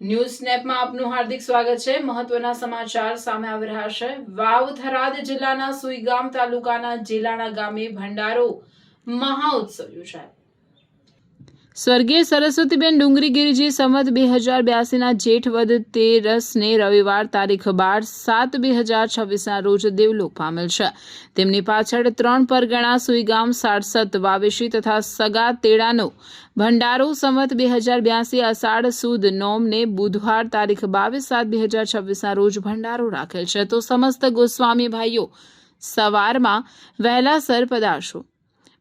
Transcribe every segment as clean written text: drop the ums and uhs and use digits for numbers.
News સ્નેપમાં આપનું હાર્દિક સ્વાગત છે। મહત્વના સમાચાર સામે આવી રહ્યા છે। વાવ થરાદ જિલ્લાના સુઈગામ તાલુકાના જેલાણા ગામે ભંડારો મહાઉત્સવ યોજાયો। સ્વર્ગીય સરસ્વતીબેન ડુંગરીગીરીજી સંવત 2082ના જેઠ વદ 13ને રવિવાર તારીખ 12/7/2026ના રોજ દેવલોક પામેલ છે। તેમની પાછળ 3 પરગણા સુઈગામ સારસત વાવેશી તથા સગા તેડાનો ભંડારો સંવત 2082 અષાઢ સુદ 9ને બુધવાર તારીખ 22/7/2026ના રોજ ભંડારો રાખેલ છે। તો સમસ્ત ગોસ્વામી ભાઈઓ સવારમાં વહેલાસર પધારશો।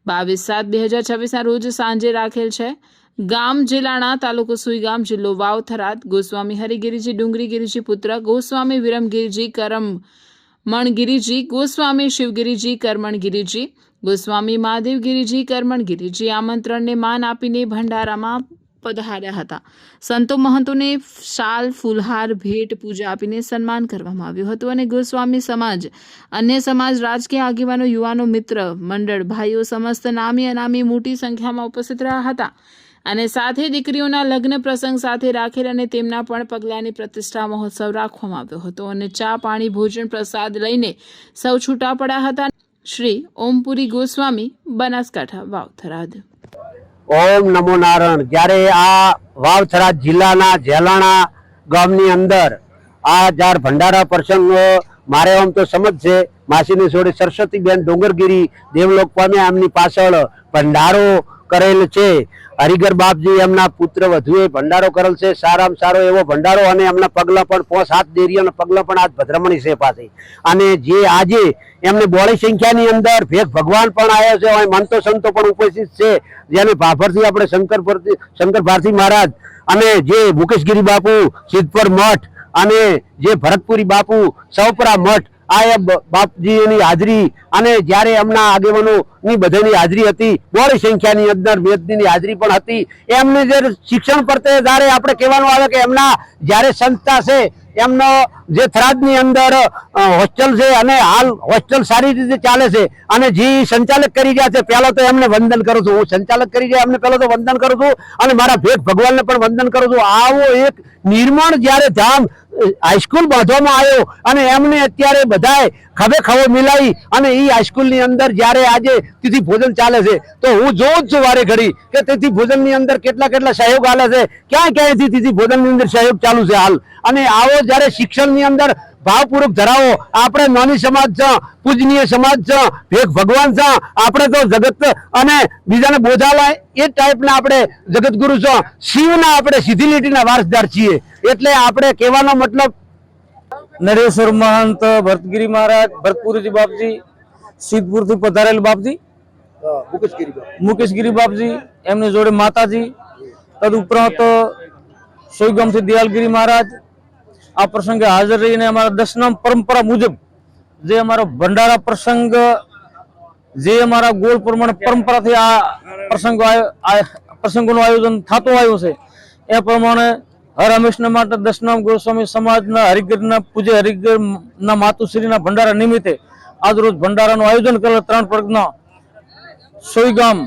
22/7/2026ના રોજ સાંજે રાખેલ છે। ગામ જેલાણા, તાલુકો સુઈગામ, જિલ્લો વાવ થરાદ। ગોસ્વામી હરિગીરીજી ડુંગરીગીરીજી પુત્ર ગોસ્વામી વિરમગીરીજી કરમણગીરીજી, ગોસ્વામી શિવગીરીજી કરમણગીરીજી, ગોસ્વામી મહાદેવગીરીજી કરમણગીરીજી આમંત્રણને માન આપીને ભંડારામાં પધાર્યા હતા। સંતો મહંતોને શાલ, ફૂલહાર, ભેટ, પૂજા આપીને સન્માન કરવામાં આવ્યું હતું અને ગોસ્વામી સમાજ, અન્ય સમાજ, રાજકીય આગેવાનો, યુવાનો, મિત્ર મંડળ, ભાઈઓ સમસ્ત નામી અનામી મોટી સંખ્યામાં ઉપસ્થિત રહ્યા હતા અને સાથે દીકરીઓના લગ્ન પ્રસંગ સાથે રાખેલ અને તેમના પણ પગલાની પ્રતિષ્ઠા મહોત્સવ રાખવામાં આવ્યો હતો અને ચા, પાણી, ભોજન, પ્રસાદ લઈને સૌ છૂટા પડ્યા હતા। શ્રી ઓમપુરી ગોસ્વામી, બનાસકાંઠા, વાવ થરાદ। ओम नमो नारायण। જ્યારે આ વાવથરા જિલ્લાના જેલાણા ગામની અંદર આ જાર ભંડારા પ્રસંગ મારે આમ તો સમજ છે, માસીની છોડી સરસ્વતીબેન ડુંગરગીરી દેવલોક પામ્યા, એમની પાછળ ભંડારો કરેલ છે। હરિગર બાપજી એમના પુત્ર વધુએ ભંડારો કરેલ છે, સારામાં સારો એવો ભંડારો અને એમના પગલા પણ 5-7 દેરીઓના પગલા પણ આજ ભદ્રમણી છે પાછી। અને જે આજે એમને બોળી સંખ્યાની અંદર ભેગ ભગવાન પણ આવ્યો છે, અહીં મંતો સંતો પણ ઉપસ્થિત છે, જેને ભાભરથી આપણે શંકર ભારતી મહારાજ અને જે મુકેશગીરી બાપુ સિદ્ધપર મઠ અને જે ભરતપુરી બાપુ સૌપરા મઠ આ બાપજીની હાજરી અને જ્યારે એમના આગેવાનોની બધાની હાજરી હતી, બોળી સંખ્યાની અંદર વેદની હાજરી પણ હતી। એમને જે શિક્ષણ પ્રત્યે જ્યારે આપણે કહેવાનું આવે કે એમના જ્યારે સંસ્થા છે, એમનો જે થરાદની અંદર હોસ્ટેલ છે અને હાલ હોસ્ટેલ સારી રીતે ચાલે છે અને જે સંચાલક કરી રહ્યા છે, પહેલા તો એમને વંદન કરું છું। હું સંચાલક કરી રહ્યા એમને પહેલા તો વંદન કરું છું અને મારા ભેગ ભગવાનને પણ વંદન કરું છું। આવો એક નિર્માણ જ્યારે ધામ હાઈસ્કૂલ બાંધવામાં આવ્યો અને એમને અત્યારે બધાએ ખભે ખભો મિલાવી અને એ હાઈસ્કૂલની અંદર જ્યારે આજે તિથિ ભોજન ચાલે છે, તો હું જોઉં જ છું વારે ઘડી કે તિથિ ભોજનની અંદર કેટલા સહયોગ હાલે છે, ક્યાંયથી તિથિ ભોજનની અંદર સહયોગ ચાલુ છે હાલ। અને આવો જ્યારે શિક્ષણની અંદર ભાવપૂર્વક ધરાવો, આપણે નાની સમાજ છે, પૂજનીય સમાજ છે, ભેગ ભગવાન છે, આપણે તો જગત અને બીજાને બોધાલાય એ ટાઈપના આપણે જગતગુરુ છે, શિવના આપણે સીધી લીટીના વારસદાર છીએ। એટલે આપણે કહેવાનો મતલબ નરેશ્વર મહંત, ભરતગીરી મહારાજ, ભરતપુરીજી બાપજી, સિદ્ધપુરથી પધારેલ બાપજી, મુકેશગીરી બાપજી, એમની જોડે માતાજી, તદુપરાંત સોઈગામથી દયાલગીરી મહારાજ આ પ્રસંગે હાજર રહીને અમારા દશનામ પરંપરા મુજબ જે અમારો ભંડારા પ્રસંગ, જે અમારા ગોળ પ્રમાણે પરંપરાથી આ પ્રસંગોનું આયોજન થતું આવ્યું છે, એ પ્રમાણે હર હંમેશના માટે દશનામ ગોસ્વામી સમાજના હરિગરના પૂજ્ય હરિગરના માતુશ્રીના ભંડારા નિમિત્તે આજરોજ ભંડારાનું આયોજન કરેલ। 3 પરગના સોઈગામ,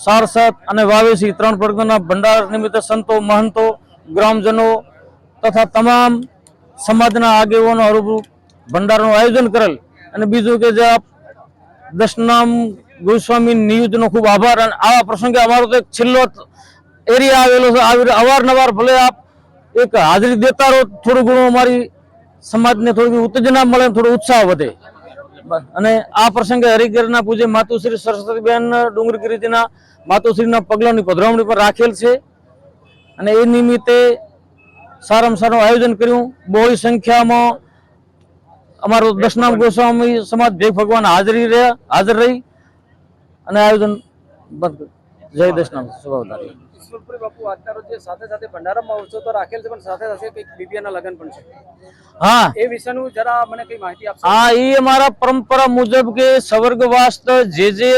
સારસત અને વાવેસી 3 પરગના ભંડારા નિમિત્તે સંતો, મહંતો, ગ્રામજનો તથા તમામ સમાજના આગેવાનો હરૂભૂ ભંડારાનું આયોજન કરેલ। અને બીજું કે જે દશનામ ગોસ્વામી નિયુદ્ધનો ખૂબ આભાર। અને આવા પ્રસંગે અમારો તો એક છેલ્લો એરિયા આવેલો છે, અવારનવાર ભલે આપ એક હાજરી દેતા રહો, થોડું ઘણું અમારી સમાજને થોડી ઉત્તેજના મળે, થોડો ઉત્સાહ વધે। અને આ પ્રસંગે હરિગરના પૂજ્ય માતુશ્રી સરસ્વતીબેન ડુંગરગીરીજીના માતુશ્રીના પગલાની પધરામણી પર રાખેલ છે અને એ નિમિત્તે સારામાં સારું આયોજન કર્યું। બહોળી સંખ્યામાં અમારો દશનામ ગોસ્વામી સમાજ ભેગ ભગવાન હાજર રહી અને આયોજન બંધ કર્યું। જય દશનામ સ્વભાવધારી। ઈશ્વરપુરી બાપુ આજના રોજ સાથે સાથે ભંડારામાં ઉત્સવ તો રાખેલ છે, પણ સાથે સાથે કંઈક બીબીયાના લગ્ન પણ છે, હા, એ વિશેનું જરા મને કઈ માહિતી આપશો? હા, એ અમારા પરંપરા મુજબ કે સ્વર્ગવાસ જે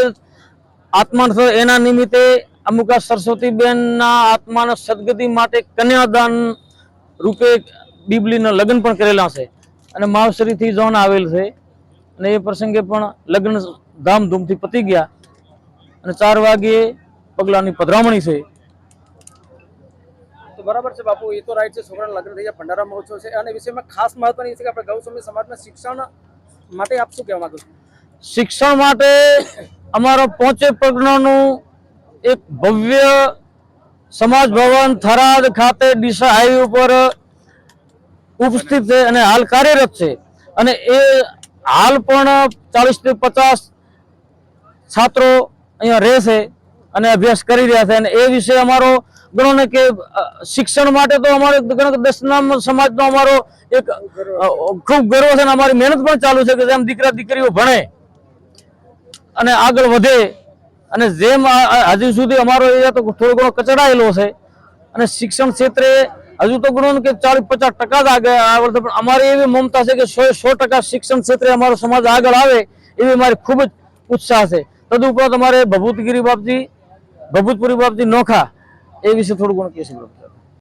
આત્મા છે એના નિમિત્તે અમુક સરસ્વતીબેનના આત્માના સદગતિ માટે કન્યાદાન રૂપે બીબલીના લગ્ન પણ કરેલા છે અને માવસરીથી જોન આવેલ છે અને એ પ્રસંગે પણ લગ્ન ધામધૂમથી પતી ગયા અને 4 વાગ્યે પગલાની પધરામણી છે। બરાબર છે બાપુ, એ તો રાઈટ છે, છોકરાના લગ્ન થઈ જાય, ભંડારા મહોત્સવ છે, અને વિષયમાં ખાસ મહત્વની છે કે આપણે ગૌસ્વામી સમાજના શિક્ષણ માટે આપ શું કહેવા માંગો છો? શિક્ષણ માટે અમારો પોંચે પ્રજ્ઞાનું એક ભવ્ય સમાજ ભવન થરાદ ખાતે ડીસા હાઈવે ઉપર ઉપસ્થિત છે અને હાલ કાર્યરત છે, અને એ હાલ પણ 40 થી 50 છાત્રો અહીંયા રહે છે અને અભ્યાસ કરી રહ્યા છે. અને એ વિશે અમારો ગણો ને કે શિક્ષણ માટે તો અમારો ગણો કે દસનામ સમાજનો અમારો એક ખૂબ ગર્વ છે, અને અમારી મહેનત પણ ચાલુ છે કે જેમ દીકરા દીકરીઓ ભણે અને આગળ વધે, અને જેમ હજી સુધી અમારો એરિયા તો થોડો ઘણો કચડાયેલો છે, અને શિક્ષણ ક્ષેત્રે હજુ તો ગણો કે 40-50% જ આગળ, પણ અમારી એવી મમતા છે કે 100% શિક્ષણ ક્ષેત્રે અમારો સમાજ આગળ આવે એવી મારી ખૂબ જ ઉત્સાહ છે. તદુપરાંત અમારે ભભૂતપુરી બાપજી નોખા એ વિશે થોડું ઘણું કહેશું.